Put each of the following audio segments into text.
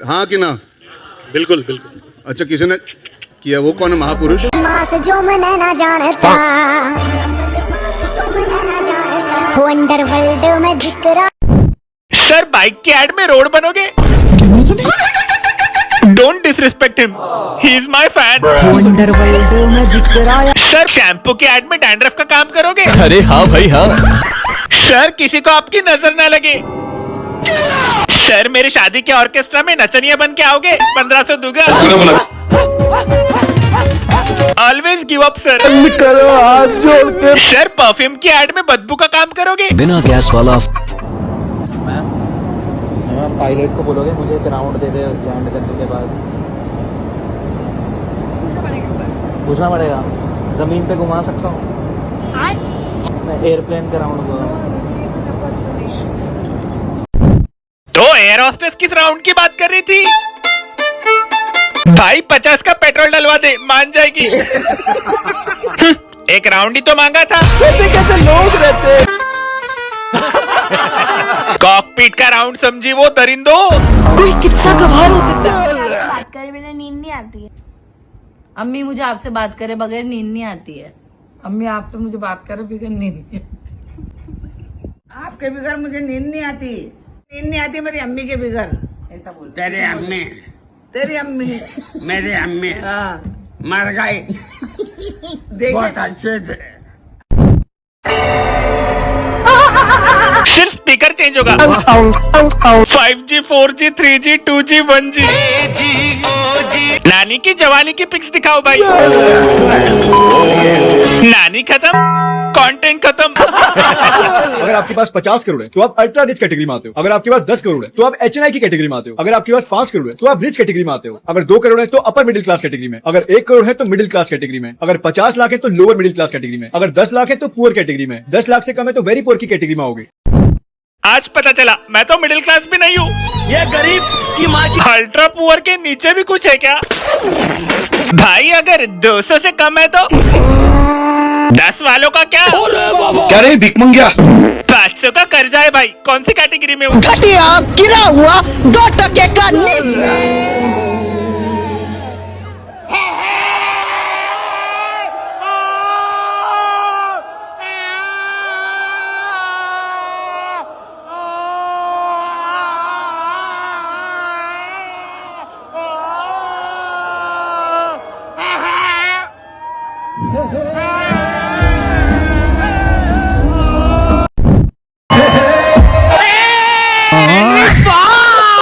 हाँ कि ना? बिल्कुल बिल्कुल। अच्छा, किसी ने किया, वो कौन है महापुरुष? जो मैं ना जानता वो अंडरवर्ल्ड में जिक्र। सर बाइक के ऐड में रोड बनोगे? Don't disrespect him, he is my fan. Underworld में जिक्र। सर शैम्पू के ऐड में डैंड्रफ का काम करोगे? अरे हाँ भाई हाँ। सर किसी को आपकी नजर ना लगे। सर मेरी शादी के ऑर्केस्ट्रा में नचनिया बन के आओगे? 1500 दूंगा। Always give up sir. करो हाथ जोड़ के। सर परफ्यूम की ऐड में बदबू का काम करोगे? बिना गैस वाला। मैम पायलट को बोलोगे मुझे एक राउंड दे दे लैंड करने के बाद? पूछना पड़ेगा। जमीन पे घुमा सकता हूँ मैं एयरप्लेन का राउंड दूंगा। तो एयर होस्टेस किस राउंड की बात कर रही थी? भाई 50 का पेट्रोल डलवा दे, मान जाएगी। एक राउंड ही तो मांगा था। कैसे कैसे लोग रहते हैं। कॉकपिट का राउंड समझी वो दरिंदो। कोई कितना गवार हो सकता है। बात करे बिना नींद नहीं आती है। अम्मी मुझे आपसे बात करे बगैर नींद नहीं आती है। अम्मी आपसे मुझे बात करे बगैर नींद नहीं आपके बगैर मुझे नींद नहीं आती। नींद नहीं आती मेरी अम्मी के बगैर। ऐसा बोल। तेरी अम्मी मेरी अम्मी मर गई। बहुत अच्छे थे। सिर्फ स्पीकर चेंज होगा। 5G 4G 3G 2G 1G। नानी की जवानी की पिक्स दिखाओ भाई। नानी खत्म, कंटेंट खत्म। अगर आपके पास 50 करोड़ है तो आप अल्ट्रा रिच कैटेगरी में आते हो। अगर आपके पास 10 करोड़ है तो आप HNI की कैटेगरी में आते हो। अगर आपके पास 5 करोड़ है तो आप रिच कैटेगरी में आते हो। अगर 2 करोड़ है तो अपर मिडिल क्लास कैटेगरी में। अगर 1 करोड़ है तो मिडिल क्लास कैटेगरी में। अगर 50 लाख है तो लोअर मिडिल क्लास कैटेगरी में। अगर 10 लाख है तो पुअर कैटेगरी में। 10 लाख से कम है तो वेरी पुअर की कैटेगरी में आओगे। आज पता चला मैं तो मिडिल क्लास भी नहीं हूँ। ये गरीब की माँ की। अल्ट्रा पुअर के नीचे भी कुछ है क्या? भाई अगर 200 से कम है तो 10 वालों का क्या? क्या रे भिकमंगिया? 500 का कर्जा है भाई। कौन सी कैटेगरी में हूँ? घटिया गिरा हुआ 2% का नीच।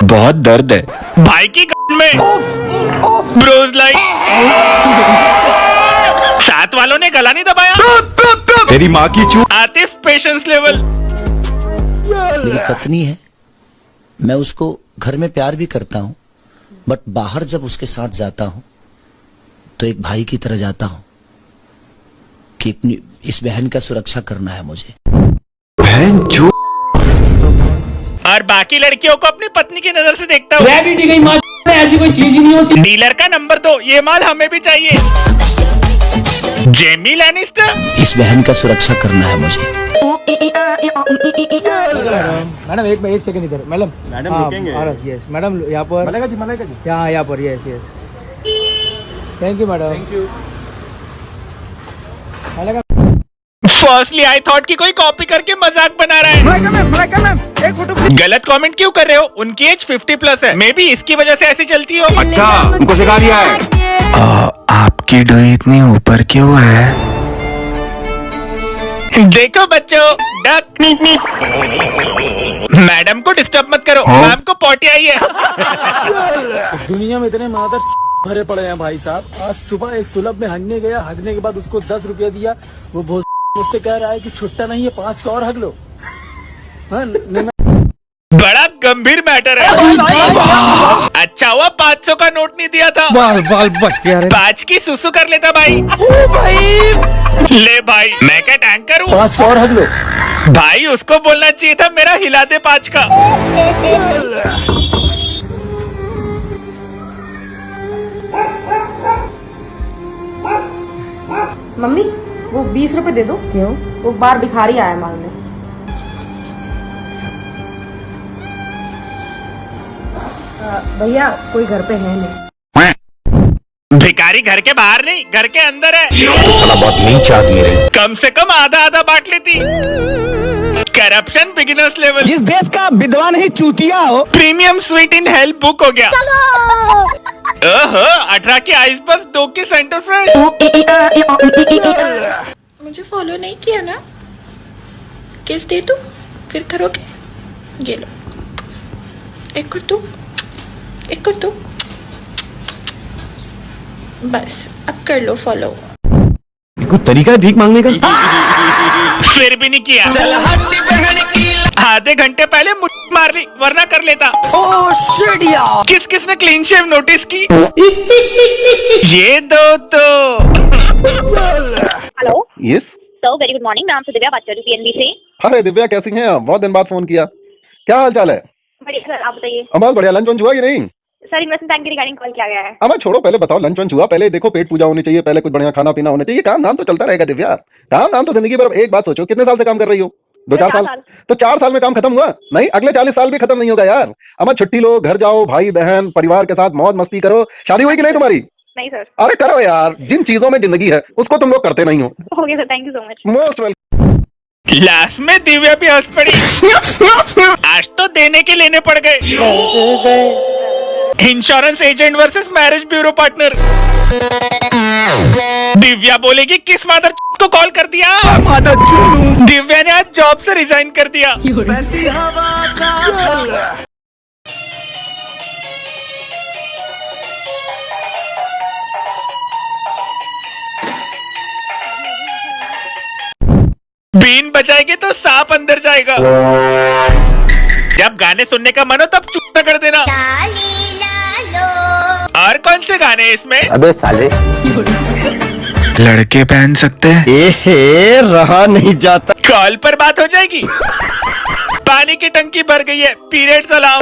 बहुत दर्द है भाई की गांड में। Bros like. साथ वालों ने गला नहीं दबाया। तेरी माँ की चूत। Atif patience level. मेरी पत्नी है, मैं उसको घर में प्यार भी करता हूँ, बट बाहर जब उसके साथ जाता हूँ तो एक भाई की तरह जाता हूँ कि अपनी इस बहन का सुरक्षा करना है मुझे। बहन जो। और बाकी लड़कियों को अपनी पत्नी की नजर से देखता हूँ। ऐसी कोई चीज ही नहीं होती। डीलर का नंबर दो, ये माल हमें भी चाहिए। Jamie Lannister. इस बहन का सुरक्षा करना है मुझे। मैडम एक सेकंड इधर। मैडम रुकेंगे। यस मैडम यहाँ पर मलेगा जी। यहाँ पर yes yes. Thank you madam. Thank you. Firstly I thought कि कोई कॉपी करके मजाक बना रहा है। एक फोटो। गलत कमेंट क्यों कर रहे हो? उनकी एज 50+ है। मे बी इसकी वजह से ऐसी चलती हो। अच्छा उनको सिखा दिया है। आपकी डोई इतनी ऊपर क्यों है? देखो बच्चों, डक। मैडम को डिस्टर्ब मत करो, मैम को पॉटी आई है। दुनिया में इतने मादर भरे पड़े हैं भाई साहब। आज सुबह एक सुलभ में हगने गया, हगने के बाद उसको 10 रुपया दिया। वो बहुत मुझसे कह रहा है कि छुट्टा नहीं है, 5 का और हग लो। बड़ा गंभीर मैटर है। अच्छा हुआ 500 का नोट नहीं दिया था। बाल बच गया रे। 5 की सुसु कर लेता भाई। ले भाई, मैं क्या टैंकर हूँ? 5 का और हग लो। भाई उसको बोलना चाहिए था मेरा हिला दे 5 का। मम्मी वो 20 रुपए दे दो। क्यों? वो बाहर भिखारी आया मांगने। भैया कोई घर पे है नहीं। भिखारी घर के बाहर नहीं, घर के अंदर है। तो साला बहुत नीच आदमी रहे। कम से कम आधा आधा बांट लेती। Corruption beginners level. जिस देश का विद्वान ही चूतिया हो। Premium sweet in health book हो गया। ओहो, 18 की आइस बस 2 की सेंटर फ्रेश। मुझे फॉलो नहीं किया ना, किस दे तू फिर करोगे? ये लो, एक कर तू, एक कर तू, बस अब कर लो फॉलो। कोई तरीका है भीख मांगने का? फिर भी नहीं किया। आधे घंटे पहले मुट्ठी मार ली, वरना कर लेता। किस किस ने क्लीन शेव नोटिस की? ये दो तो। Hello yes sir, very good morning. नाम से दिव्या बात कर रही हूँ PNB से। अरे दिव्या कैसी हैं आप? बहुत दिन बाद फोन किया, क्या हाल चाल है? बढ़िया सर, आप बताइए। बहुत बढ़िया। लंच वंच हुआ कि नहीं? सर इन्वेस्टमेंट बैंक के रिगार्डिंग कॉल किया गया है। अब छोड़ो, पहले बताओ लंच वंच हुआ? पहले देखो पेट पूजा होनी चाहिए, पहले कुछ बढ़िया खाना पीना होना चाहिए। काम धाम तो चलता रहेगा दिव्या, काम धाम तो जिंदगी भर। एक बात सोचो, कितने साल से काम कर रही हो? 2-4 साल। तो 4 साल में काम खत्म हुआ? नहीं, अगले 40 साल भी खत्म नहीं होगा यार। अब छुट्टी लो, घर जाओ, भाई बहन परिवार के साथ मौज मस्ती करो। शादी हुई कि नहीं तुम्हारी? नहीं सर। अरे करो यार, जिन चीजों में जिंदगी है उसको तुम लोग करते नहीं हो। Okay sir, thank you so much. Most welcome. Last में दिव्या भी हंस पड़ी। आज तो देने के लेने पड़ गए। Insurance agent versus marriage bureau partner. Divya बोलेगी किस मादर को कॉल कर दिया? दिव्या ने आज जॉब से रिजाइन कर दिया। बीन बजाएगी तो सांप अंदर जाएगा। जब गाने सुनने का मन हो तब चुप कर देना। और कौन से गाने इसमें? अबे साले, लड़के पहन सकते हैं। एहे रहा नहीं जाता। कॉल पर बात हो जाएगी। पानी की टंकी भर गई है, पीरियड चलाओ।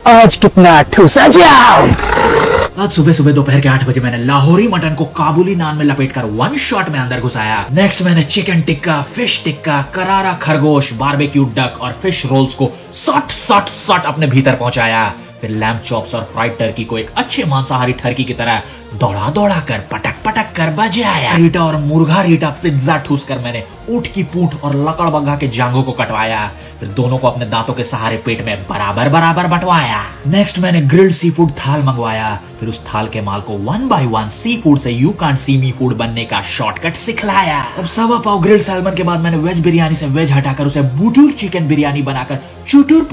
आज कितना ठूसा जाओ। आज सुबह सुबह दोपहर के 8 बजे मैंने लाहौरी मटन को काबुली नान में लपेटकर 1 शॉट में अंदर घुसाया। नेक्स्ट मैंने चिकन टिक्का, फिश टिक्का, करारा खरगोश, बारबेक्यू डक और फिश रोल्स को सट सट सट अपने भीतर पहुंचाया। फिर लैम्प चॉप्स और फ्राइड टर्की को एक अच्छे मांसाहारी टर्की की तरह दौड़ा दौड़ा कर पटक पटक कर बजाया। रीटा और मुर्गा रीटा पिज्जा ठूस कर मैंने ऊंट की पूंछ और लकड़बग्घा के जांघों को कटवाया। फिर दोनों को अपने दांतों के सहारे पेट में बराबर बराबर बंटवाया। नेक्स्ट मैंने ग्रिल्ड सी फूड थाल मंगवाया। फिर उस थाल के माल को 1 by 1 सी फूड से you can't see me food बनने का शॉर्टकट सिखलाया। अब 1.25 पाव ग्रिल्ड सैल्मन के बाद मैंने वेज बिरयानी से वेज हटाकर उसे बुटूर चिकन बिरयानी बनाकर चुटुर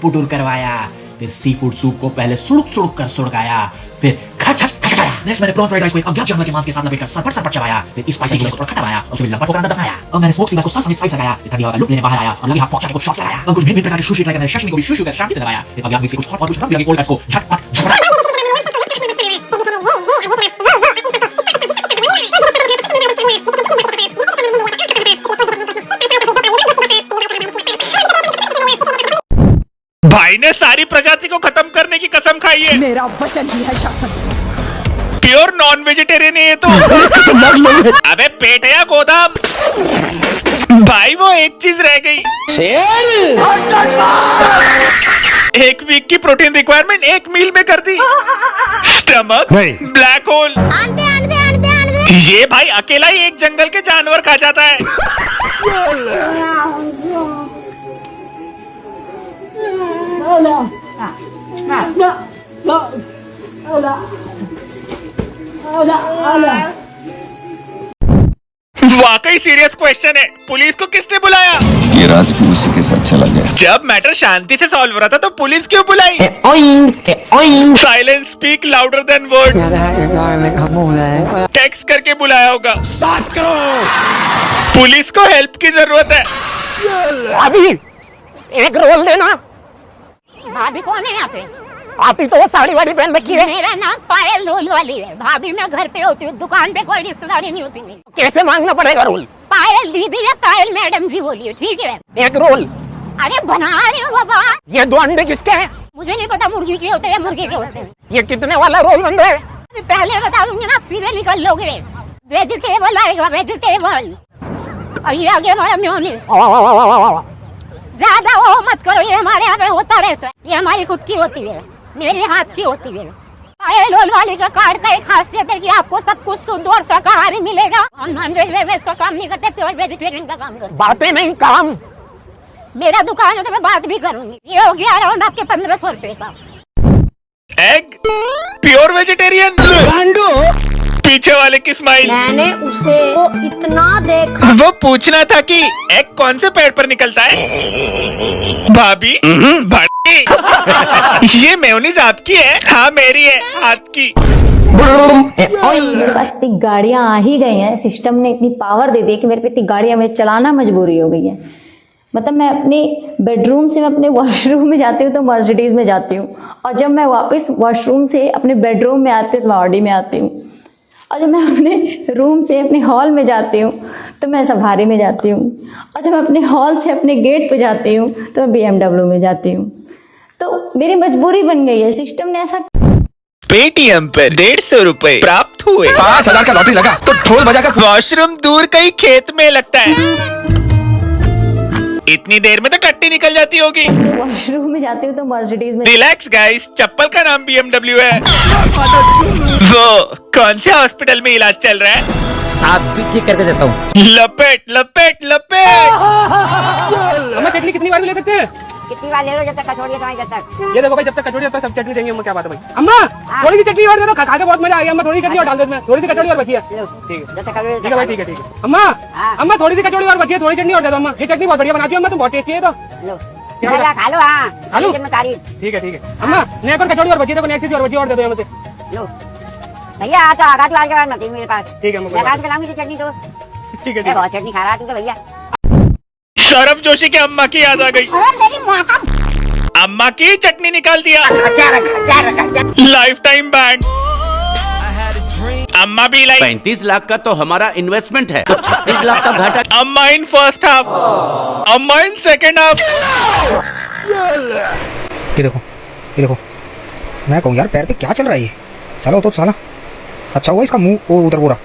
पुटुर करवाया। फिर सी फूड सूप को पहले सुड़क सुड़क कर सुड़काया, फिर खचाया। नेक्स्ट मैंने प्रॉन फ्राइड राइस को एक अज्ञात जानवर के मांस के साथ लपेटकर सपट चबाया। फिर स्पाइसी चिकन को खटाया और उसे लंबा टोकरा दबाया। और मैंने स्मोक सी को समेत स्पाइस लगाया। ठंडी हवा का लुत्फ लेने बाहर आया और लगी हाथ पॉकेट को शॉट्स लगाया। और कुछ भिन्न प्रकार के सुशी ट्राई करने शशमी को भी शुशु कर शांति से दबाया। फिर अज्ञात मिक्सी कुछ हॉट और कुछ रंग बिरंगी कोल्ड को झटपट भाई ने सारी प्रजाति को खत्म करने की कसम खाई है। मेरा वचन ही है शासन। प्योर नॉन वेजिटेरियन है ये तो। अबे पेट है या गोदाम? भाई वो एक चीज रह गई। एक वीक की प्रोटीन रिक्वायरमेंट एक मील में कर दी। Stomach black hole. ये भाई अकेला ही एक जंगल के जानवर खा जाता है। वाकई सीरियस क्वेश्चन है, पुलिस को किसने बुलाया? ये राज भी उसी के साथ चला गया। जब मैटर शांति से सॉल्व हो रहा था तो पुलिस क्यों बुलाई? Silence speak louder than word. Text करके बुलाया होगा। 7 करोड़। पुलिस को हेल्प की जरूरत है। अभी एक रोल देना। भाभी कौन है यहाँ पे? आप ही तो साड़ी वाड़ी पहन रखी है। मेरा नाम पायल रोल वाली है। भाभी मैं घर पे होती हूँ, दुकान पे कोई रिश्तेदारी नहीं होती मेरी। कैसे मांगना पड़ेगा रोल? पायल दीदी या पायल मैडम जी बोलिए, ठीक है? एक रोल। अरे बना रहे हो बाबा। ये 2 अंडे किसके हैं? मुझे नहीं पता, मुर्गी के होते हैं मुर्गे के होते हैं। ये कितने वाला रोल अंडे है? पहले बता दूंगी ना, सीधे निकल लोगे। वेजिटेबल आएगा, वेजिटेबल। और ये आ गया हमारा मेयोनीज। ज्यादा वो मत करो, ये हमारे यहाँ पे होता रहता है, ये हमारी खुद की होती है, मेरे हाथ की होती है। लोल वाली का कार्ड का एक खासियत है कि आपको सब कुछ शुद्ध और शाकाहारी मिलेगा। हम नॉन वेज का काम नहीं करते, प्योर वेजिटेरियन का काम करते। बातें नहीं काम, मेरा दुकान है तो मैं बात भी करूंगी। ये हो गया अराउंड आपके 1500 रुपए का। एग प्योर वेजिटेरियन, पीछे वाले की स्माइल। मैंने उसे वो इतना देखा। वो पूछना था कि एग कौन से पेड़ पर निकलता है। भाभी ये मेयोनीज आपकी है? हाँ मेरी है, हाथ की। मेरे पास इतनी गाड़ियां आ ही गई हैं, सिस्टम ने इतनी पावर दे दी कि मेरे पे इतनी गाड़ियां मैं चलाना मजबूरी हो गई है। मतलब मैं अपने बेडरूम से मैं अपने वॉशरूम में जाती हूँ तो मर्सिडीज में जाती हूँ, और जब मैं वापस वॉशरूम से अपने बेडरूम में आती हूँ तो मैं ऑडी में आती हूँ, और जब मैं अपने रूम से अपने हॉल में जाती हूँ तो मैं सफारी में जाती हूँ, और जब मैं अपने हॉल से अपने गेट पे जाती हूँ तो मैं BMW में जाती हूँ। तो मेरी मजबूरी बन गई है, सिस्टम ने ऐसा। पेटीएम पर 150 रुपए प्राप्त हुए। 5000 का लॉटरी लगा तो ढोल बजाकर वॉशरूम दूर कहीं खेत में लगता है, इतनी देर में तो टट्टी निकल जाती होगी। वॉशरूम में जाती हूँ तो मर्सिडीज में। रिलैक्स गाइस, चप्पल का नाम BMW है। वो कौन से हॉस्पिटल में इलाज चल रहा है? आप भी ठीक करके देता हूँ। लपेट लपेट लपेट। अम्मा चटनी कितनी बार ले सकते हैं? कितनी बार ले लो, जब तक कचौड़ी है जब तक। ये देखो भाई, जब तक कचौड़ी तब तक सब चटनी देंगे। अम्मा क्या बात है भाई? अम्मा थोड़ी सी चटनी और दे दो, खा के बहुत मजा आ गया। अम्मा थोड़ी सी चटनी और डाल दो इसमें, थोड़ी सी कचौड़ी और बची है। ठीक है, ठीक है भाई, ठीक है, ठीक है। अम्मा अम्मा थोड़ी सी कचौड़ी और बची है, थोड़ी चटनी और दे दो। अम्मा ये चटनी बहुत बढ़िया बनाती है अम्मा, तुम बहुत टेस्टी है। तो खा लो। हाँ खा लो, तारीफ। ठीक है, ठीक है। अम्मा नेक और कचौड़ी और बची है, तो नेक चीज और बची और दे दो मुझे। लो भैया, आ तो आगा तो आज के बाद मत मेरे पास। ठीक है, मैं आज खिलाऊंगी चटनी तो। ठीक है, बहुत चटनी खा रहा तू तो भैया। सौरभ जोशी की अम्मा की याद आ गई। अम्मा की चटनी निकाल दिया। Life time band. अम्मा भी लाई। 35 लाख का तो हमारा इन्वेस्टमेंट है, तो 36 लाख का घाटा। अम्मा इन फर्स्ट हाफ, अम्मा इन सेकेंड हाफ। ये देखो मैं कहूँ यार, पैर पे क्या चल रहा है ये साला? तो साला अच्छा हुआ इसका मुंह वो उधर, वो रहा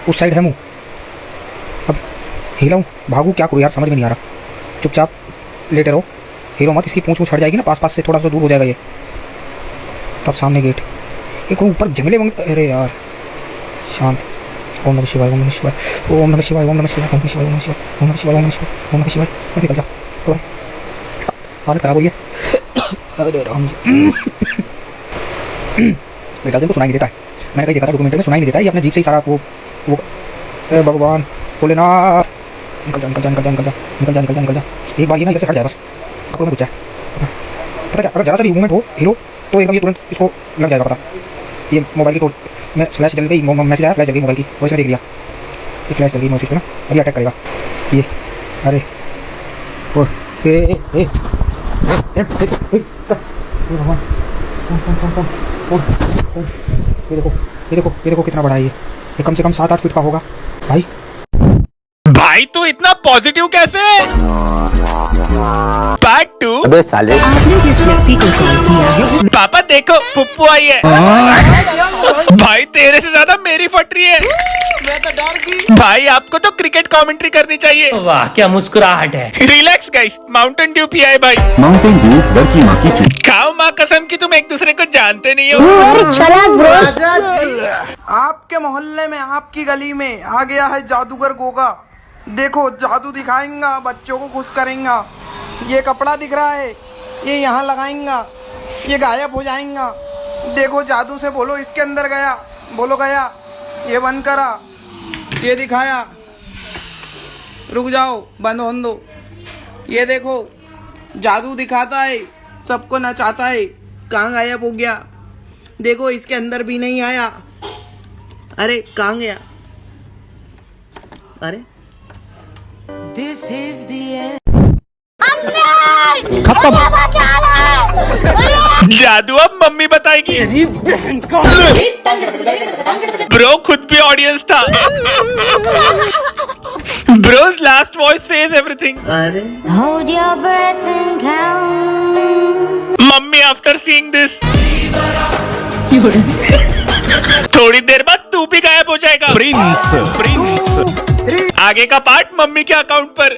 उस साइड है मुंह। अब हिलाऊं भागू क्या करूँ यार, समझ में नहीं आ रहा। चुपचाप लेटे रहो, हिलो मत, इसकी पूंछ हट जाएगी ना, पास से थोड़ा सा दूर हो जाएगा ये, तब सामने गेट। ये कोई ऊपर जंगले अरे यार शांत। ओम नमः शिवाय, ओम नमः शिवाय, ओम नमः शिवाय, ओम नमः शिवाय, ओम नमः शिवाय, ओम नमः शिवाय, ओम नमः शिवाय, ओम नमः शिवाय, ओम नमः शिवाय। निकल जा, हालत खराब हो रही है। अरे राम जी, बेटा को सुनाई नहीं देता है, मैंने कहीं देखा था डॉक्यूमेंट्री में, सुनाई नहीं देता है, ये अपने जीप से ही सारा वो भगवान भोलेनाथ। निकल जा, निकल जा, निकल जा, निकल जा, निकल जा, निकल जा, निकल जा। एक बार ये ना इधर से हट जाए बस, कपड़ों में घुस जाए। पता क्या, अगर जरा सा भी मूवमेंट हो हीरो तो एकदम ये तुरंत इसको लग जाएगा पता। ये मोबाइल की मैं फ्लैश जल गई, मैसेज आया, फ्लैश जल गई मोबाइल की, और इसमें देख लिया ये फ्लैश जल गई मैसेज पे ना, अभी अटैक करेगा ये। अरे ओ भगवान, ये देखो कितना बड़ा है ये कम से कम 7-8 फीट का होगा भाई। भाई तू इतना पॉजिटिव कैसे? पार्ट 2। अबे साले, पापा देखो पुप्पू आई है। भाई तेरे से ज्यादा मेरी फट रही है। भाई आपको तो क्रिकेट कमेंट्री करनी चाहिए। वाह क्या मुस्कुराहट है। रिलैक्स गाइस, माउंटेन ड्यू पिया है भाई। माउंटेन ड्यू दर की माँ की चुप। खाओ माँ कसम की तुम एक दूसरे को जानते नहीं हो। आपके मोहल्ले में, आपकी गली में आ गया है जादूगर गोगा। देखो जादू दिखाएंगा, बच्चों को खुश करेंगा। ये कपड़ा दिख रहा है, ये यहाँ लगाएंगा, ये गायब हो जाएगा। देखो जादू से बोलो इसके अंदर गया, बोलो गया, ये बंद करा, ये दिखाया, रुक जाओ, बंद होने दो। ये देखो जादू दिखाता है, सबको नचाता है, कहाँ गायब हो गया? देखो इसके अंदर भी नहीं आया। अरे कहाँ गया? अरे This is the end. जादू अब मम्मी बताएगी। ब्रो खुद भी ऑडियंस था। ब्रो's last voice says everything. Hold your breath and count. Mummy after seeing this थोड़ी देर बाद तू भी गायब हो जाएगा। प्रिंस आगे का पार्ट मम्मी के अकाउंट पर।